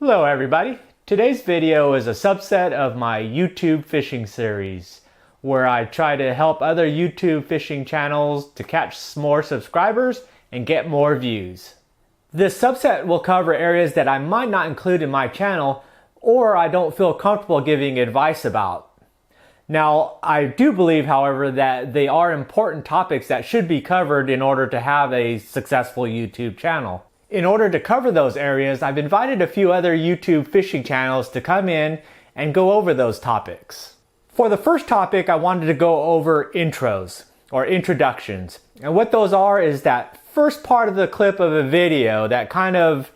Hello everybody! Today's video is a subset of my YouTube fishing series where I try to help other YouTube fishing channels to catch more subscribers and get more views. This subset will cover areas that I might not include in my channel or I don't feel comfortable giving advice about. Now, I do believe, however, that they are important topics that should be covered in order to have a successful YouTube channel. In order to cover those areas, I've invited a few other YouTube fishing channels to come in and go over those topics. For the first topic, I wanted to go over intros or introductions. And what those are is that first part of the clip of a video that kind of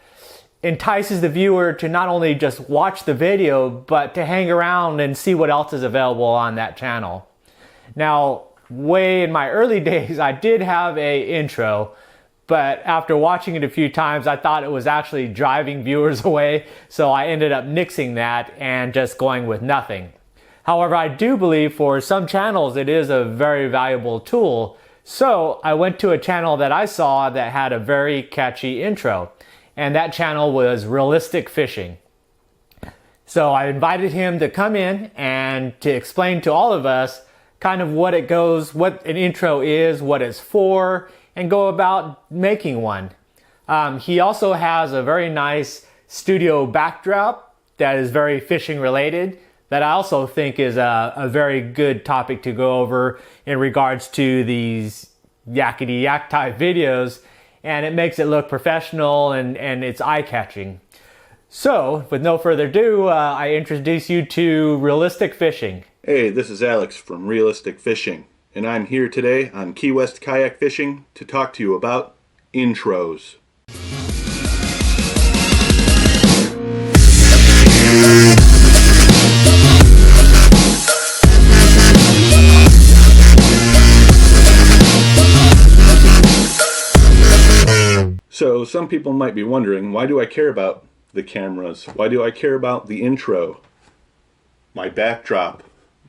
entices the viewer to not only just watch the video, but to hang around and see what else is available on that channel. Now, way in my early days, I did have an intro, but after watching it a few times, I thought it was actually driving viewers away, so I ended up nixing that and just going with nothing. However, I do believe for some channels it is a very valuable tool, so I went to a channel that I saw that had a very catchy intro, and that channel was Realistic Fishing. So I invited him to come in and to explain to all of us kind of what an intro is, what it's for, and go about making one. He also has a very nice studio backdrop that is very fishing related that I also think is a very good topic to go over in regards to these yakety yak type videos, and it makes it look professional and it's eye-catching. So with no further ado, I introduce you to Realistic Fishing. Hey, this is Alex from Realistic Fishing, and I'm here today on Key West Kayak Fishing to talk to you about intros. So some people might be wondering, why do I care about the cameras? Why do I care about the intro, my backdrop,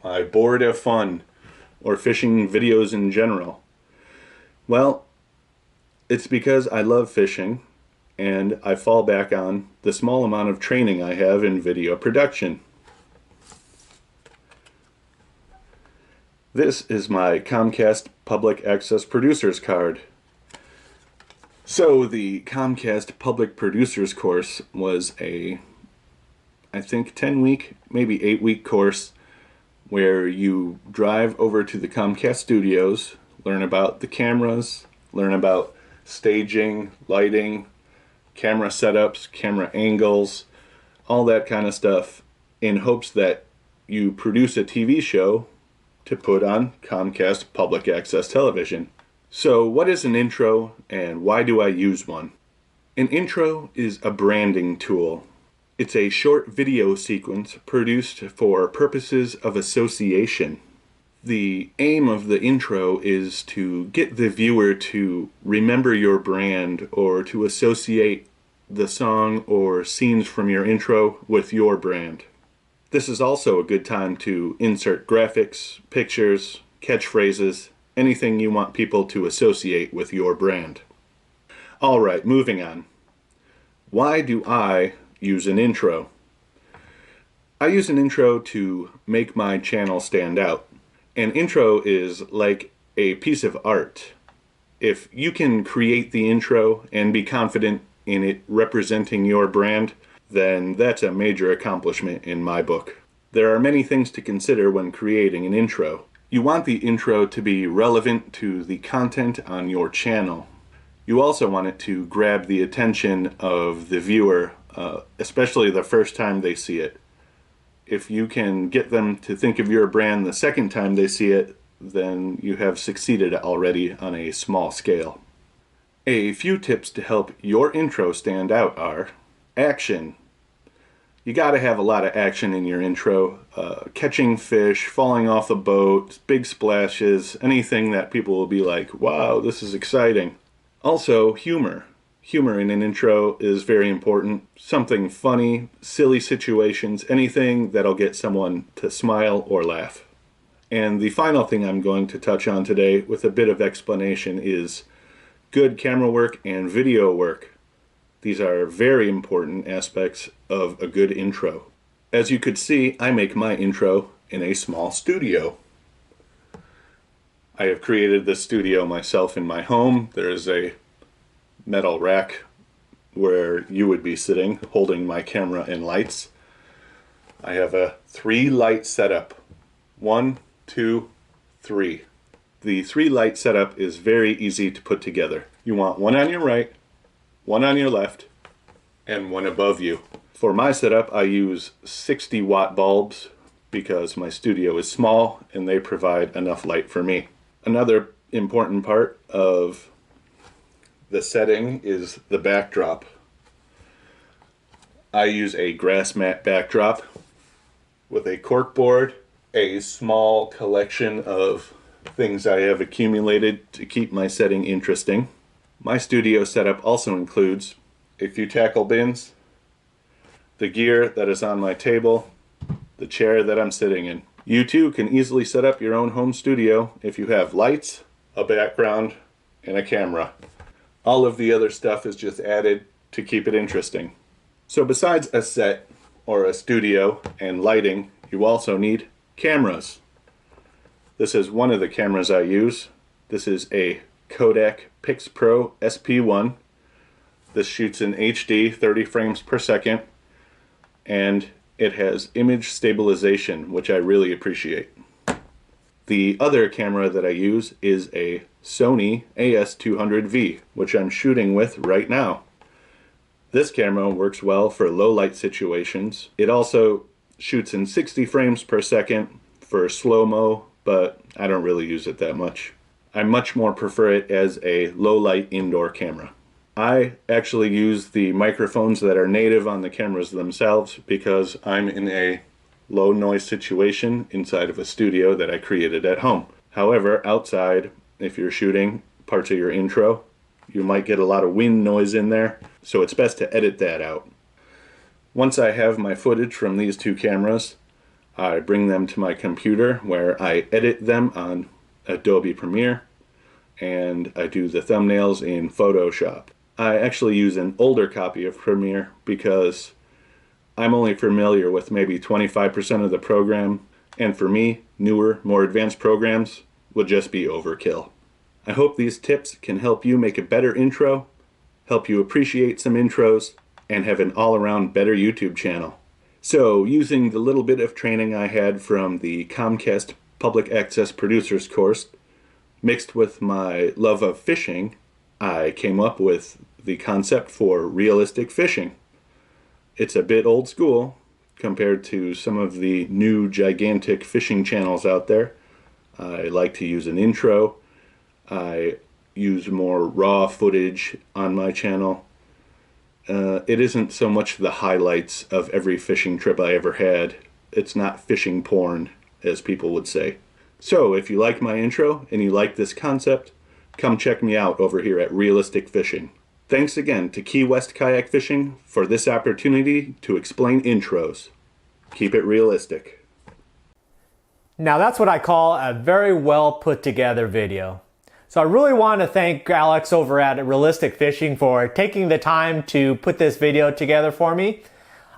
my board of fun, or fishing videos in general? Well, it's because I love fishing and I fall back on the small amount of training I have in video production. This is my Comcast Public Access Producer's Card. So the Comcast Public Producers course was I think 10-week, maybe 8-week course where you drive over to the Comcast studios, learn about the cameras, learn about staging, lighting, camera setups, camera angles, all that kind of stuff, in hopes that you produce a TV show to put on Comcast Public Access Television. So what is an intro and why do I use one? An intro is a branding tool. It's a short video sequence produced for purposes of association. The aim of the intro is to get the viewer to remember your brand or to associate the song or scenes from your intro with your brand. This is also a good time to insert graphics, pictures, catchphrases, anything you want people to associate with your brand. Alright, moving on. Why do I use an intro? I use an intro to make my channel stand out. An intro is like a piece of art. If you can create the intro and be confident in it representing your brand, then that's a major accomplishment in my book. There are many things to consider when creating an intro. You want the intro to be relevant to the content on your channel. You also want it to grab the attention of the viewer, especially the first time they see it. If you can get them to think of your brand the second time they see it, then you have succeeded already on a small scale. A few tips to help your intro stand out are action. You gotta have a lot of action in your intro. Catching fish, falling off a boat, big splashes, anything that people will be like, wow, this is exciting. Also, humor. Humor in an intro is very important. Something funny, silly situations, anything that'll get someone to smile or laugh. And the final thing I'm going to touch on today with a bit of explanation is good camera work and video work. These are very important aspects of a good intro. As you could see, I make my intro in a small studio. I have created this studio myself in my home. There is a metal rack where you would be sitting holding my camera and lights. I have a 3-light setup. 1, 2, 3. The 3-light setup is very easy to put together. You want one on your right, one on your left, and one above you. For my setup, I use 60-watt bulbs because my studio is small and they provide enough light for me. Another important part of the setting is the backdrop. I use a grass mat backdrop with a corkboard, a small collection of things I have accumulated to keep my setting interesting. My studio setup also includes a few tackle bins, the gear that is on my table, the chair that I'm sitting in. You too can easily set up your own home studio if you have lights, a background, and a camera. All of the other stuff is just added to keep it interesting. So besides a set or a studio and lighting, you also need cameras. This is one of the cameras I use. This is a Kodak PixPro SP1. This shoots in HD, 30 frames per second, and it has image stabilization, which I really appreciate. The other camera that I use is a Sony AS200V, which I'm shooting with right now. This camera works well for low light situations. It also shoots in 60 frames per second for slow-mo, but I don't really use it that much. I much more prefer it as a low light indoor camera. I actually use the microphones that are native on the cameras themselves because I'm in a low noise situation inside of a studio that I created at home. However, outside, if you're shooting parts of your intro, you might get a lot of wind noise in there, so it's best to edit that out. Once I have my footage from these two cameras, I bring them to my computer where I edit them on Adobe Premiere and I do the thumbnails in Photoshop. I actually use an older copy of Premiere because I'm only familiar with maybe 25% of the program, and for me, newer, more advanced programs would just be overkill. I hope these tips can help you make a better intro, help you appreciate some intros, and have an all-around better YouTube channel. So, using the little bit of training I had from the Comcast Public Access Producers course, mixed with my love of fishing, I came up with the concept for realistic fishing. It's a bit old school compared to some of the new gigantic fishing channels out there. I like to use an intro. I use more raw footage on my channel. It isn't so much the highlights of every fishing trip I ever had. It's not fishing porn, as people would say. So if you like my intro and you like this concept, come check me out over here at Realistic Fishing. Thanks again to Key West Kayak Fishing for this opportunity to explain intros. Keep it realistic. Now that's what I call a very well put together video. So I really want to thank Alex over at Realistic Fishing for taking the time to put this video together for me.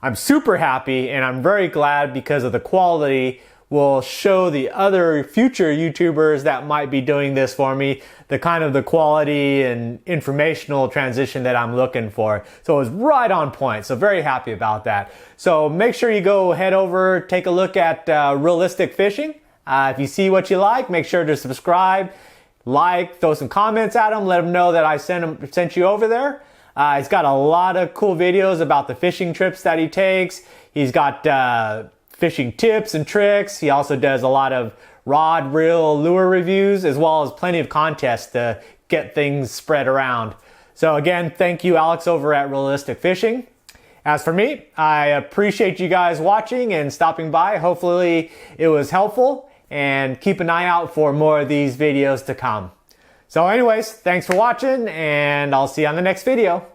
I'm super happy and I'm very glad because of the quality will show the other future YouTubers that might be doing this for me, the kind of the quality and informational transition that I'm looking for. So it was right on point. So very happy about that. So make sure you go head over, take a look at Realistic Fishing. If you see what you like, make sure to subscribe, like, throw some comments at him, let him know that I sent you over there. He's got a lot of cool videos about the fishing trips that he takes. He's got fishing tips and tricks. He also does a lot of rod, reel, lure reviews, as well as plenty of contests to get things spread around. So again, thank you, Alex, over at Realistic Fishing. As for me, I appreciate you guys watching and stopping by. Hopefully it was helpful, and keep an eye out for more of these videos to come. So anyways, thanks for watching, and I'll see you on the next video.